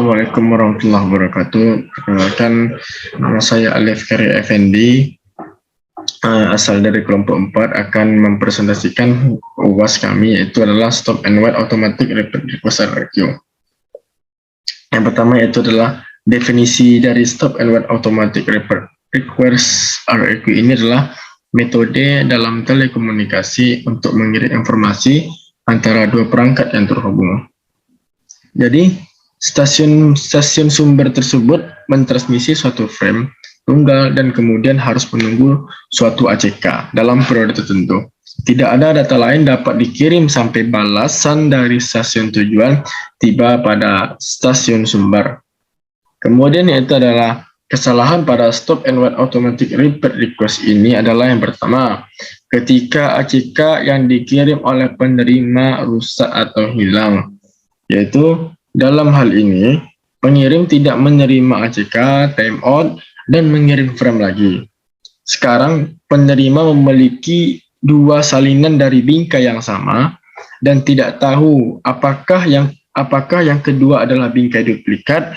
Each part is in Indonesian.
Assalamualaikum warahmatullahi wabarakatuh. Perkenalkan, nama saya Alif Kari Effendi, asal dari kelompok 4, akan mempresentasikan UAS kami, yaitu adalah Stop and Wait Automatic Repeat Request RRQ. Yang pertama yaitu adalah definisi dari Stop and Wait Automatic Repeat Request RRQ. Ini adalah metode dalam telekomunikasi untuk mengirim informasi antara dua perangkat yang terhubung. Jadi, stasiun sumber tersebut mentransmisi suatu frame tunggal dan kemudian harus menunggu suatu ACK dalam periode tertentu. Tidak ada data lain dapat dikirim sampai balasan dari stasiun tujuan tiba pada stasiun sumber. Kemudian itu adalah kesalahan pada Stop and Wait Automatic Repeat Request ini adalah yang pertama, ketika ACK yang dikirim oleh penerima rusak atau hilang, yaitu dalam hal ini, pengirim tidak menerima ACK, timeout, dan mengirim frame lagi. Sekarang, penerima memiliki dua salinan dari bingkai yang sama dan tidak tahu apakah yang kedua adalah bingkai duplikat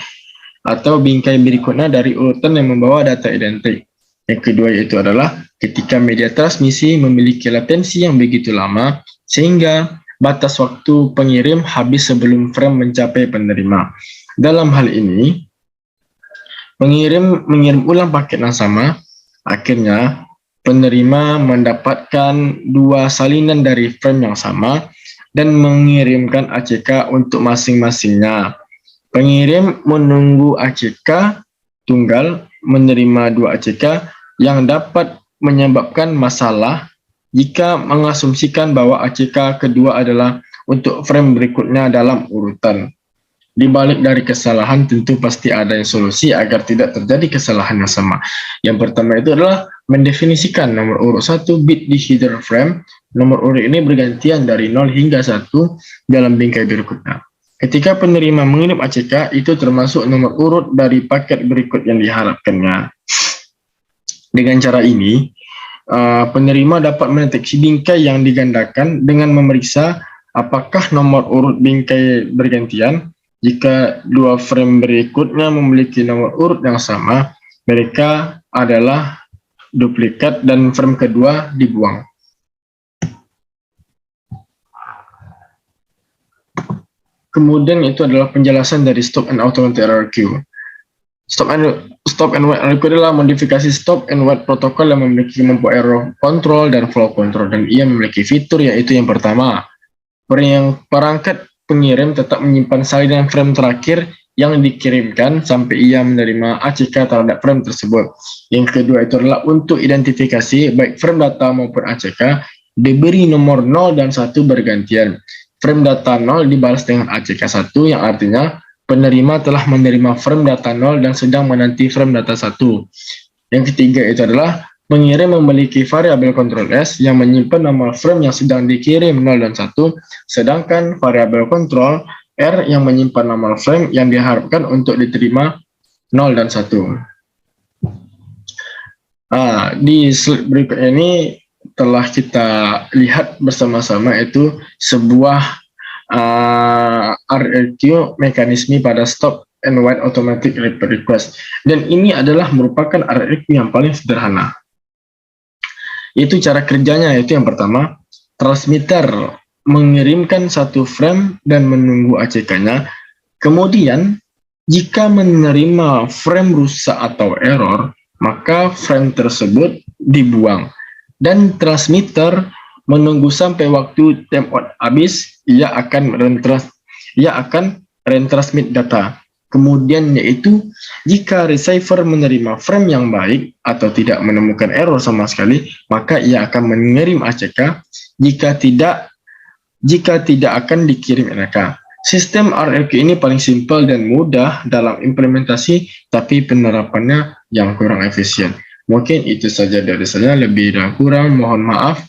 atau bingkai berikutnya dari urutan yang membawa data identik. Yang kedua yaitu adalah ketika media transmisi memiliki latensi yang begitu lama sehingga batas waktu pengirim habis sebelum frame mencapai penerima. Dalam hal ini, pengirim mengirim ulang paket yang sama, akhirnya penerima mendapatkan dua salinan dari frame yang sama dan mengirimkan ACK untuk masing-masingnya. Pengirim menunggu ACK tunggal menerima dua ACK yang dapat menyebabkan masalah jika mengasumsikan bahwa ACK kedua adalah untuk frame berikutnya dalam urutan. Di balik dari kesalahan tentu pasti ada solusi agar tidak terjadi kesalahan yang sama. Yang pertama itu adalah mendefinisikan nomor urut 1 bit di header frame. Nomor urut ini bergantian dari 0 hingga 1 dalam bingkai berikutnya. Ketika penerima mengirim ACK, itu termasuk nomor urut dari paket berikut yang diharapkannya. Dengan cara ini, penerima dapat mendeteksi bingkai yang digandakan dengan memeriksa apakah nomor urut bingkai bergantian. Jika dua frame berikutnya memiliki nomor urut yang sama, mereka adalah duplikat dan frame kedua dibuang. Kemudian itu adalah penjelasan dari Stop and Automatic RRQ. Stop and Wait RRQ adalah modifikasi Stop and Wait protokol yang memiliki kemampuan error control dan flow control, dan ia memiliki fitur yaitu yang pertama, perangkat pengirim tetap menyimpan salinan frame terakhir yang dikirimkan sampai ia menerima ACK terhadap frame tersebut. Yang kedua itu adalah untuk identifikasi baik frame data maupun ACK diberi nomor 0 dan 1 bergantian. Frame data 0 dibalas dengan ACK 1 yang artinya penerima telah menerima frame data 0 dan sedang menanti frame data 1. Yang ketiga itu adalah pengirim memiliki variabel control S yang menyimpan nomor frame yang sedang dikirim 0 dan 1, sedangkan variabel control R yang menyimpan nomor frame yang diharapkan untuk diterima 0 dan 1. Di slide berikutnya ini telah kita lihat bersama-sama itu sebuah RRQ mekanisme pada Stop and Wait Automatic Repeat Request, dan ini adalah merupakan RRQ yang paling sederhana. Itu cara kerjanya, yaitu yang pertama, transmitter mengirimkan satu frame dan menunggu ACK-nya. Kemudian, jika menerima frame rusak atau error, maka frame tersebut dibuang. Dan transmitter menunggu sampai waktu timeout habis, ia akan retransmit data. Kemudian yaitu jika receiver menerima frame yang baik atau tidak menemukan error sama sekali, maka ia akan mengirim ACK. Jika tidak akan dikirim ACK. Sistem RRQ ini paling simpel dan mudah dalam implementasi, tapi penerapannya yang kurang efisien. Mungkin itu saja dari saya, lebih dan kurang mohon maaf.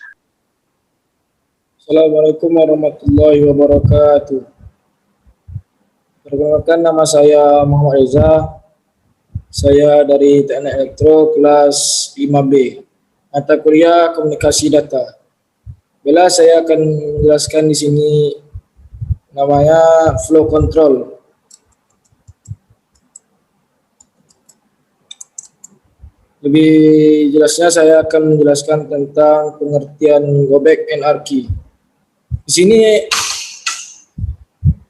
Assalamualaikum warahmatullahi wabarakatuh. Perkenalkan, nama saya Muhammad Reza. Saya dari Teknik Elektro kelas 5B, mata kuliah Komunikasi Data. Bila saya akan menjelaskan di sini namanya flow control. Lebih jelasnya saya akan menjelaskan tentang pengertian go back NRQ. Di sini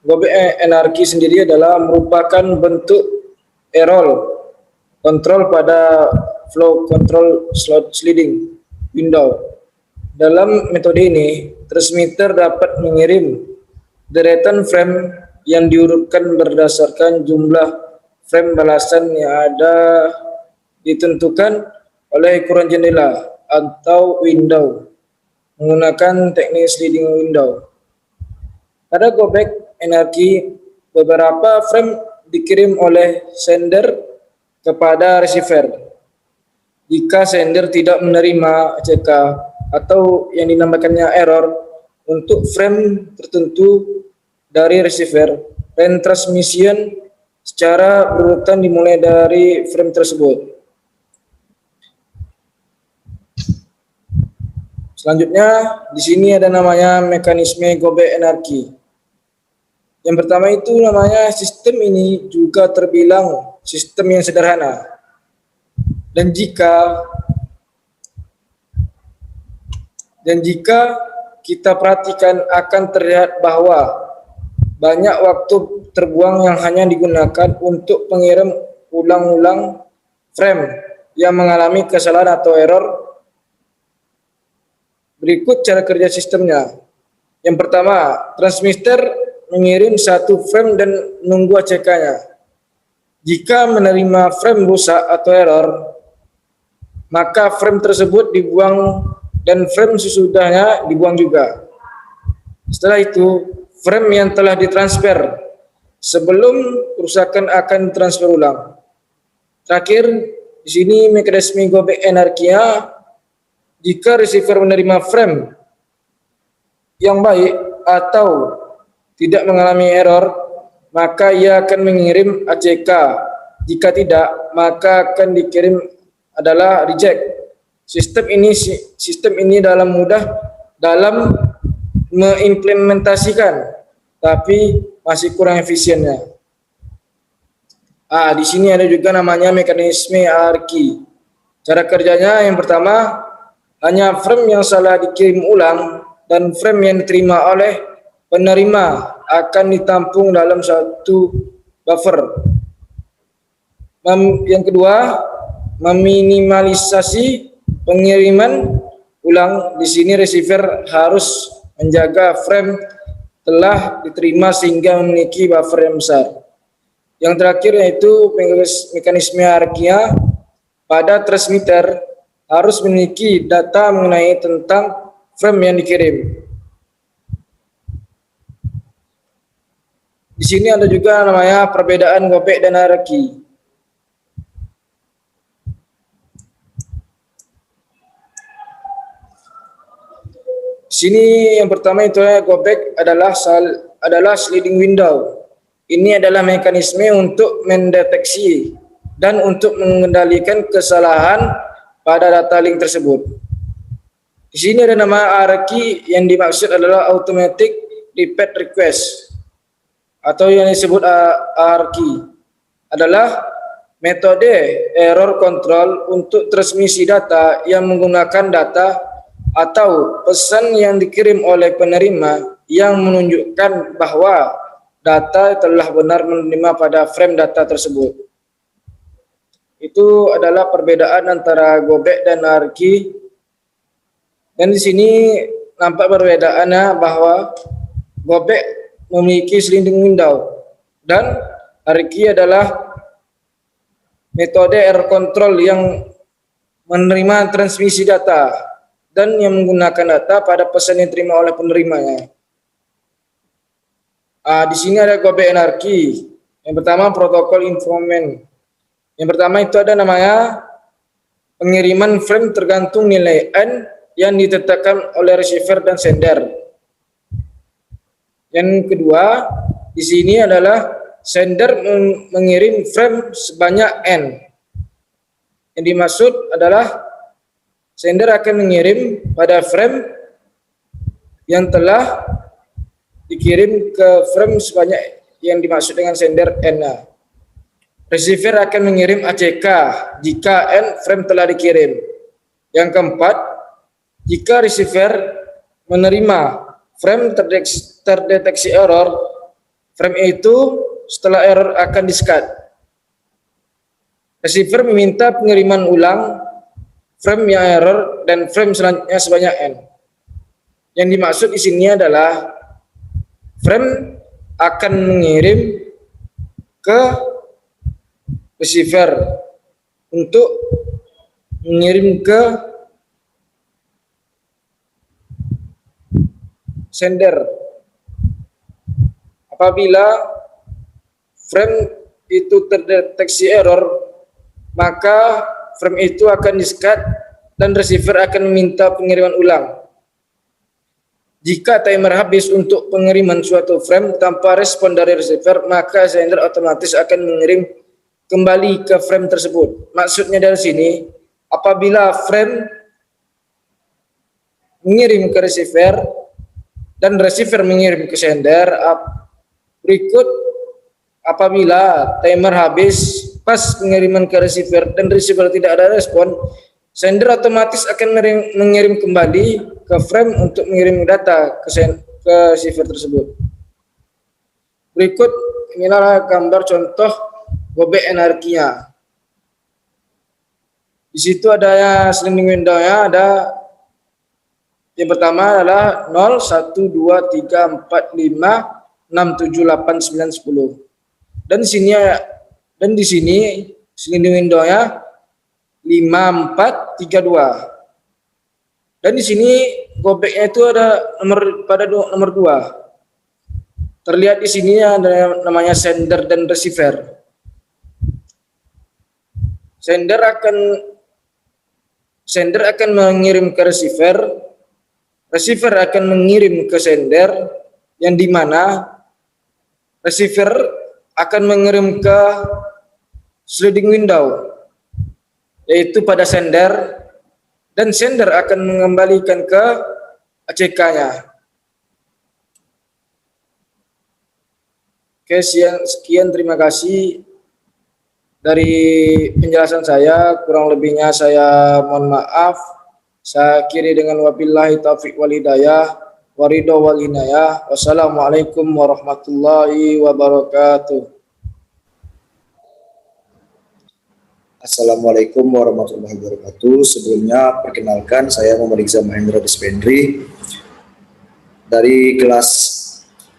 go back NRQ sendiri adalah merupakan bentuk error kontrol pada flow control sliding window. Dalam metode ini, transmitter dapat mengirim deretan frame yang diurutkan berdasarkan jumlah frame balasan yang ada ditentukan oleh ukuran jendela atau window menggunakan teknik sliding window. Pada go back NRQ, beberapa frame dikirim oleh sender kepada receiver. Jika sender tidak menerima ACK atau yang dinamakannya error untuk frame tertentu dari receiver, retransmission secara berurutan dimulai dari frame tersebut. Selanjutnya, di sini ada namanya mekanisme go back NRQ. Yang pertama itu namanya sistem ini juga terbilang sistem yang sederhana. Dan jika kita perhatikan akan terlihat bahwa banyak waktu terbuang yang hanya digunakan untuk pengirim ulang-ulang frame yang mengalami kesalahan atau error. Berikut cara kerja sistemnya. Yang pertama, transmitter mengirim satu frame dan menunggu ACK-nya. Jika menerima frame rusak atau error, maka frame tersebut dibuang dan frame sesudahnya dibuang juga. Setelah itu, frame yang telah ditransfer sebelum kerusakan akan transfer ulang. Terakhir, di sini mekanisme go back NRQ-nya, jika receiver menerima frame yang baik atau tidak mengalami error, maka ia akan mengirim ACK. Jika tidak, maka akan dikirim adalah reject. Sistem ini mudah dalam mengimplementasikan, tapi masih kurang efisiennya. Di sini ada juga namanya mekanisme ARQ. Cara kerjanya yang pertama, hanya frame yang salah dikirim ulang dan frame yang diterima oleh penerima akan ditampung dalam satu buffer. Yang kedua, meminimalisasi pengiriman ulang. Di sini receiver harus menjaga frame telah diterima sehingga memiliki buffer yang besar. Yang terakhir yaitu mekanisme ARQ-nya, pada transmitter harus memiliki data mengenai tentang frame yang dikirim. Di sini ada juga namanya perbedaan go back dan ARQ. Di sini yang pertama itu go back adalah sliding window. Ini adalah mekanisme untuk mendeteksi dan untuk mengendalikan kesalahan pada data link tersebut. Di sini ada nama ARQ yang dimaksud adalah automatic repeat request atau yang disebut ARQ adalah metode error control untuk transmisi data yang menggunakan data atau pesan yang dikirim oleh penerima yang menunjukkan bahwa data telah benar menerima pada frame data tersebut. Itu adalah perbedaan antara go back dan ARQ. Dan di sini nampak perbedaannya bahwa go back memiliki sliding window dan ARQ adalah metode error control yang menerima transmisi data dan yang menggunakan data pada pesan yang diterima oleh penerimanya. Di sini ada go back NRQ. Yang pertama protokol information. Yang pertama itu ada namanya pengiriman frame tergantung nilai N yang ditetapkan oleh receiver dan sender. Yang kedua, di sini adalah sender mengirim frame sebanyak N. Yang dimaksud adalah sender akan mengirim pada frame yang telah dikirim ke frame sebanyak yang dimaksud dengan sender N. Receiver akan mengirim ACK jika N frame telah dikirim. Yang keempat, jika receiver menerima frame terdeteksi error, frame itu setelah error akan di-scat. Receiver meminta pengiriman ulang frame yang error dan frame selanjutnya sebanyak N. Yang dimaksud di sini adalah frame akan mengirim ke receiver untuk mengirim ke sender. Apabila frame itu terdeteksi error, maka frame itu akan di-scat dan receiver akan meminta pengiriman ulang. Jika timer habis untuk pengiriman suatu frame tanpa respon dari receiver, maka sender otomatis akan mengirim kembali ke frame tersebut. Maksudnya dari sini, apabila frame mengirim ke receiver dan receiver mengirim ke sender, berikut apabila timer habis pas pengiriman ke receiver dan receiver tidak ada respon, sender otomatis akan mengirim kembali ke frame untuk mengirim data ke receiver tersebut. Berikut inilah gambar contoh gobek anarkinya. Di situ ada sliding window-nya, ada yang pertama adalah 0, 1, 2, 3, 4, 5, 6, 7, 8, 9, 10. Dan di sini sliding window-nya 5, 4, 3, 2. Dan di sini gobeknya itu ada nomor 2. Terlihat di sini ada namanya sender dan receiver. Sender akan mengirim ke receiver, receiver akan mengirim ke sender, yang dimana receiver akan mengirim ke sliding window, yaitu pada sender, dan sender akan mengembalikan ke ACK-nya. Oke, sekian terima kasih dari penjelasan saya, kurang lebihnya saya mohon maaf. Saya akhiri dengan wabillahi taufiq wal hidayah, waridho wal inayah. Wassalamualaikum warahmatullahi wabarakatuh. Assalamualaikum warahmatullahi wabarakatuh. Sebelumnya perkenalkan, saya Muhammad Iqzal Mahendra Dispendri dari kelas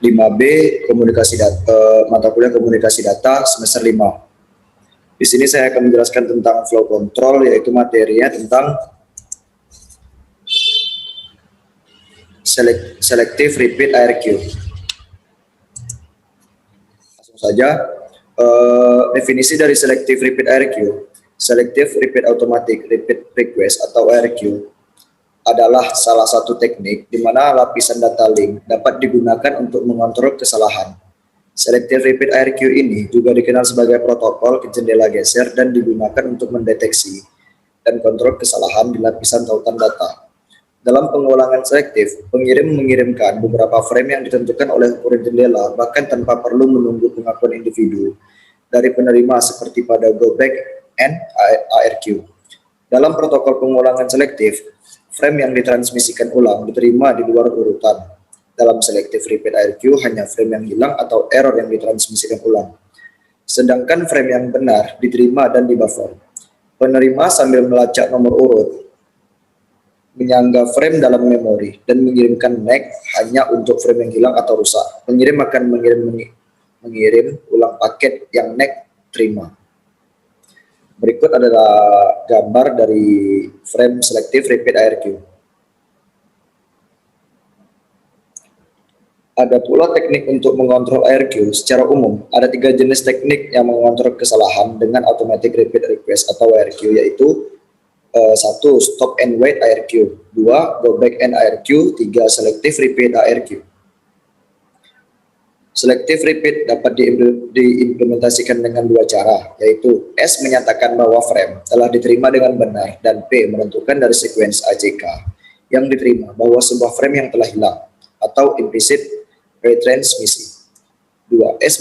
5B mata kuliah komunikasi data semester 5. Di sini saya akan menjelaskan tentang flow control, yaitu materinya tentang selective repeat IRQ. Langsung saja, definisi dari selective repeat IRQ. Selective repeat automatic repeat request atau IRQ adalah salah satu teknik di mana lapisan data link dapat digunakan untuk mengontrol kesalahan. Selective repeat IRQ ini juga dikenal sebagai protokol ke jendela geser dan digunakan untuk mendeteksi dan kontrol kesalahan di lapisan tautan data. Dalam pengulangan selektif, pengirim mengirimkan beberapa frame yang ditentukan oleh ukuran jendela, bahkan tanpa perlu menunggu pengakuan individu dari penerima seperti pada go back and IRQ. Dalam protokol pengulangan selektif, frame yang ditransmisikan ulang diterima di luar urutan. Dalam selective repeat IRQ, hanya frame yang hilang atau error yang ditransmisikan ulang. Sedangkan frame yang benar diterima dan di buffer. Penerima sambil melacak nomor urut, menyangga frame dalam memori, dan mengirimkan next hanya untuk frame yang hilang atau rusak. Pengirim akan mengirim ulang paket yang next terima. Berikut adalah gambar dari frame selective repeat IRQ. Ada pula teknik untuk mengontrol IRQ. Secara umum, ada 3 jenis teknik yang mengontrol kesalahan dengan automatic repeat request atau IRQ, yaitu 1. Stop and wait IRQ, 2. Go back and IRQ, 3. Selective repeat IRQ. Selective repeat dapat diimplementasikan dengan 2 cara, yaitu S menyatakan bahwa frame telah diterima dengan benar, dan P menentukan dari sequence ACK yang diterima bahwa sebuah frame yang telah hilang, atau implicit retransmisi. 2. S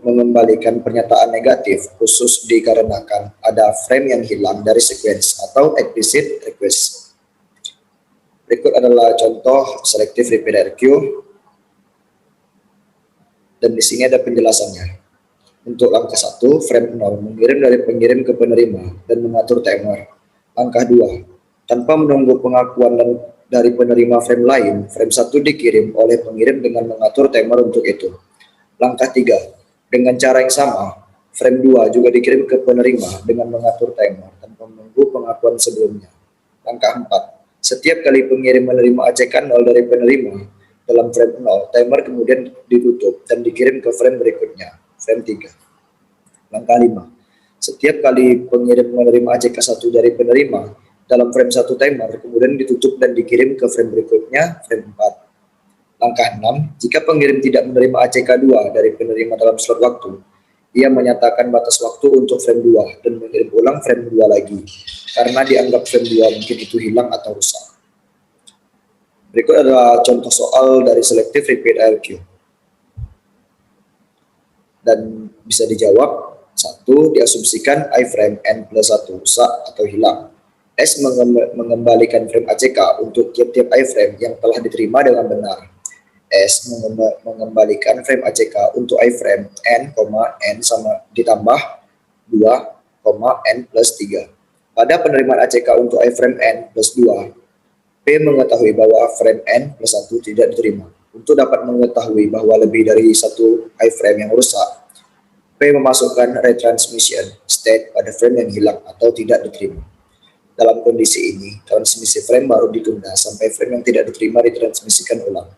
mengembalikan pernyataan negatif khusus dikarenakan ada frame yang hilang dari sequence atau explicit request. Berikut adalah contoh selective repeat IRQ dan di sini ada penjelasannya. Untuk langkah 1, frame 0 mengirim dari pengirim ke penerima dan mengatur timer. Langkah 2, tanpa menunggu pengakuan dari penerima frame lain, frame 1 dikirim oleh pengirim dengan mengatur timer untuk itu. Langkah 3, dengan cara yang sama, frame 2 juga dikirim ke penerima dengan mengatur timer tanpa menunggu pengakuan sebelumnya. Langkah 4, setiap kali pengirim menerima ACK 0 dari penerima dalam frame 0, timer kemudian ditutup dan dikirim ke frame berikutnya, frame 3. Langkah 5, setiap kali pengirim menerima ACK 1 dari penerima dalam frame 1 timer, kemudian ditutup dan dikirim ke frame berikutnya, frame 4. Langkah 6, jika pengirim tidak menerima ACK 2 dari penerima dalam slot waktu, ia menyatakan batas waktu untuk frame 2 dan mengirim ulang frame 2 lagi, karena dianggap frame 2 mungkin itu hilang atau rusak. Berikut adalah contoh soal dari selective repeat IRQ. Dan bisa dijawab. 1. Diasumsikan iframe n plus 1 rusak atau hilang. S mengembalikan frame ACK untuk tiap-tiap iframe yang telah diterima dengan benar. S mengembalikan frame ACK untuk iframe n, n sama ditambah 2, n plus 3. Pada penerimaan ACK untuk iframe n plus 2, P mengetahui bahwa frame n plus 1 tidak diterima. Untuk dapat mengetahui bahwa lebih dari satu iframe yang rusak, P memasukkan retransmission state pada frame yang hilang atau tidak diterima. Dalam kondisi ini, transmisi frame baru ditunda sampai frame yang tidak diterima ditransmisikan ulang.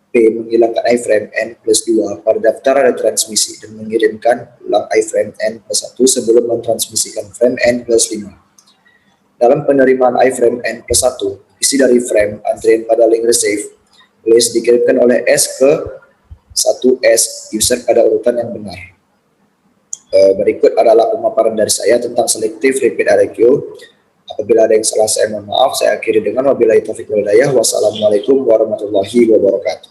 P menghilangkan iframe n plus 2 pada daftar retransmisi dan mengirimkan ulang iframe n plus 1 sebelum mentransmisikan frame n plus 5. Dalam penerimaan iframe n plus 1, isi dari frame antrian pada link receive list dikirimkan oleh S ke 1S user pada urutan yang benar. Berikut adalah pemaparan dari saya tentang selective repeat IRQ. Apabila ada yang salah saya mohon maaf. Saya akhiri dengan wabillahi taufiq wal hidayah. Wassalamualaikum warahmatullahi wabarakatuh.